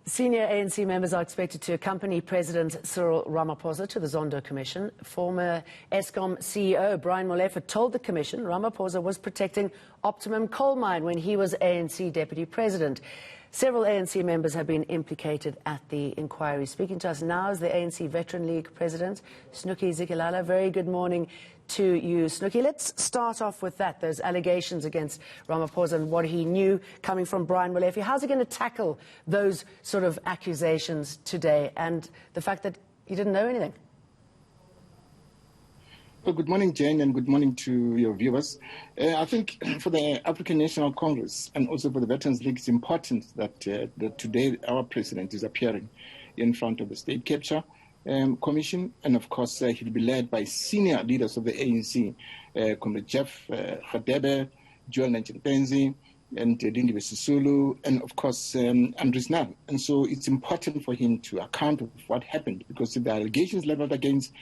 Senior ANC members are expected to accompany President Cyril Ramaphosa to the Zondo Commission. Former Eskom CEO Brian Molefe told the Commission Ramaphosa was protecting Optimum Coal Mine when he was ANC Deputy President. Several ANC members have been implicated at the inquiry. Speaking to us now is the ANC Veteran League President, Snuki Zikalala. Very good morning to you, Snuki. Let's start off with that, those allegations against Ramaphosa and what he knew coming from Brian Molefe. How's he going to tackle those sort of accusations today and the fact that he didn't know anything? Well, good morning, Jane, and good morning to your viewers. I think for the African National Congress and also for the Veterans League, it's important that, that today our president is appearing in front of the State Capture Commission, and of course he'll be led by senior leaders of the ANC, Comrade Jeff Radebe, Joel Nanchimpenzi, and Lindiwe Sisulu, and of course Andries Nel. And so it's important for him to account of what happened, because if the allegations leveled against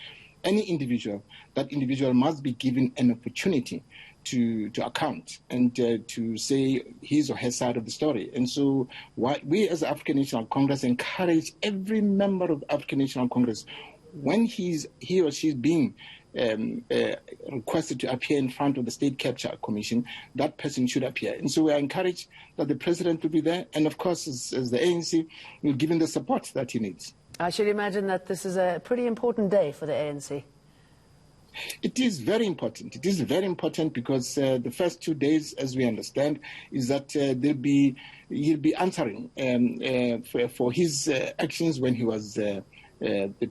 any individual, that individual must be given an opportunity to account and to say his or her side of the story. And so what we as the African National Congress encourage every member of the African National Congress, when he or she is being requested to appear in front of the State Capture Commission, that person should appear. And so we are encouraged that the president will be there, and of course as the ANC will give him the support that he needs. I should imagine that this is a pretty important day for the ANC. It is very important. It is very important because the first 2 days, as we understand, is that he'll be answering for his actions when he was the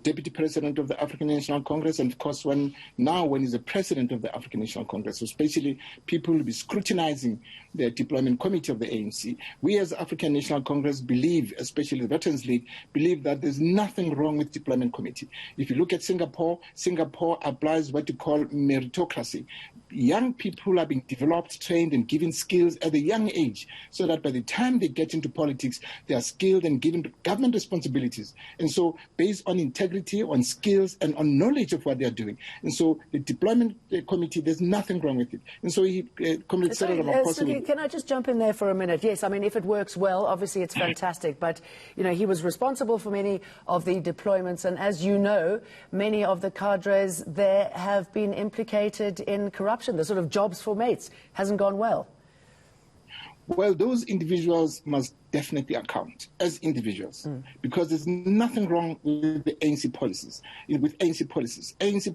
Deputy President of the African National Congress, and of course when he's the President of the African National Congress. So especially people will be scrutinizing the deployment committee of the ANC. We as African National Congress believe, especially the Veterans League, believe that there's nothing wrong with deployment committee. If you look at Singapore applies what you call meritocracy. Young people are being developed, trained, and given skills at a young age, so that by the time they get into politics, they are skilled and given government responsibilities. And so based on integrity, on skills, and on knowledge of what they are doing. And so the deployment committee, there's nothing wrong with it. And so Comrade Cyril Ramaphosa... Can I just jump in there for a minute? Yes, I mean, if it works well, obviously it's fantastic. But, you know, he was responsible for many of the deployments. And as you know, many of the cadres there have been implicated in corruption. The sort of jobs for mates hasn't gone well. Well, those individuals must definitely account as individuals, because there's nothing wrong with the ANC policies. With ANC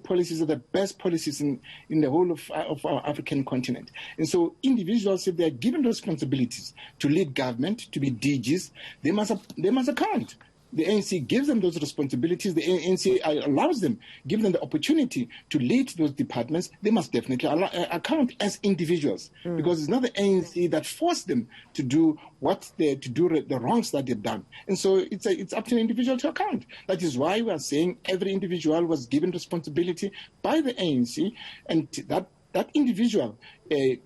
policies are the best policies in the whole of our African continent. And so individuals, if they are given responsibilities to lead government, to be DGs, they must account. The ANC gives them those responsibilities. The ANC allows them, give them the opportunity to lead those departments. They must definitely account as individuals, because it's not the ANC that forced them to do the wrongs that they've done. And so it's up to the individual to account. That is why we are saying every individual was given responsibility by the ANC, and that individual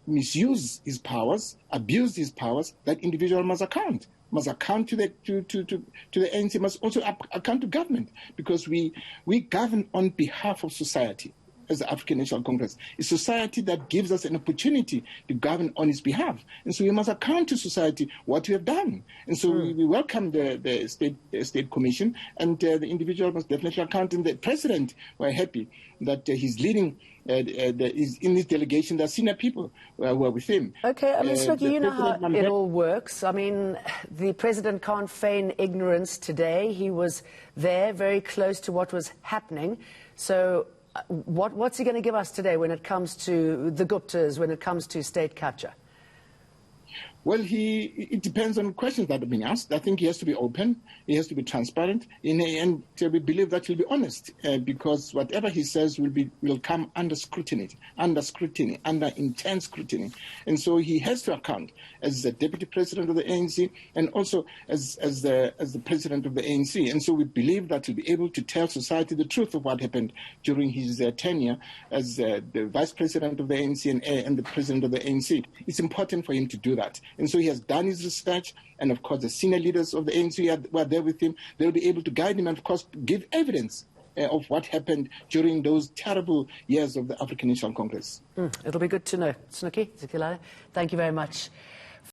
misused his powers, abused his powers. That individual must account. Must account to the ANC, must also account to government, because we govern on behalf of society as the African National Congress. It's society that gives us an opportunity to govern on its behalf. And so we must account to society what we have done. And so we welcome the State Commission, and the individual must definitely account. And the President, we're happy that he's leading, is in this delegation. There are senior people who are with him. Okay, I mean, Snuki, you know how it all works. I mean, the President can't feign ignorance today. He was there, very close to what was happening. So what's he going to give us today when it comes to the Guptas, when it comes to state capture? Well, it depends on questions that are being asked. I think he has to be open, he has to be transparent, and we believe that he'll be honest, because whatever he says will come under scrutiny, under intense scrutiny. And so he has to account as the Deputy President of the ANC and also as the President of the ANC. And so we believe that he'll be able to tell society the truth of what happened during his tenure as the Vice President of the ANC and the President of the ANC. It's important for him to do that. And so he has done his research, and of course the senior leaders of the ANC were there with him. They'll be able to guide him and of course give evidence of what happened during those terrible years of the African National Congress. It'll be good to know. Snuki, Zikalala, thank you very much.